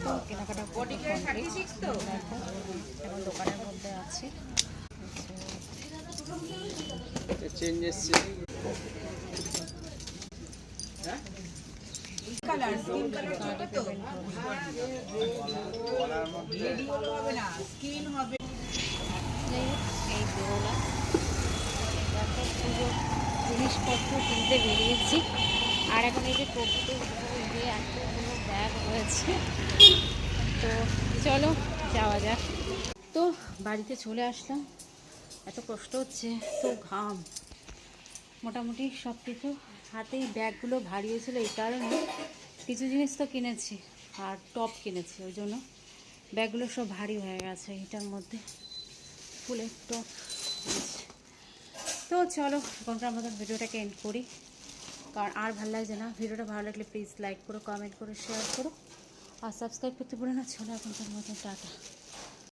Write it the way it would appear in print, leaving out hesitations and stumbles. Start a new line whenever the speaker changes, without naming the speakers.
তো কেনাকাটা কমপ্লিট। দেখো এখন দোকানের মধ্যে আছি।
চেঞ্জ এসছে কালার স্কিন কালার ছোট তো গলার মধ্যে রেডিওল হবে না স্কিন হবে।
এই বেরোলাম, দেখো পুরো জিনিসপত্র কিনতে বেরিয়েছি। আর এখন এই যে টোটোতে যে এতগুলো ব্যাগ রয়েছে, তো চলো যাওয়া যাক। তো বাড়িতে চলে আসলাম, এত কষ্ট হচ্ছে, তো ঘাম, মোটামুটি সব কিছু হাতেই ব্যাগগুলো ভারী হয়েছিলো। এই কারণে কিছু জিনিস তো কিনেছি আর টপ কিনেছি, ওই জন্য ব্যাগগুলো সব ভারী হয়ে গেছে। এটার মধ্যে ফুলের টপ। তো চলো এখনকার মতন ভিডিওটাকে এন্ড করি, কারণ আর ভালো লাগছে না। ভিডিওটা ভালো লাগলে প্লিজ লাইক করো, কমেন্ট করো, শেয়ার করো আর সাবস্ক্রাইব করতে ভুলো না। চলো এখনকার মতন টাটা।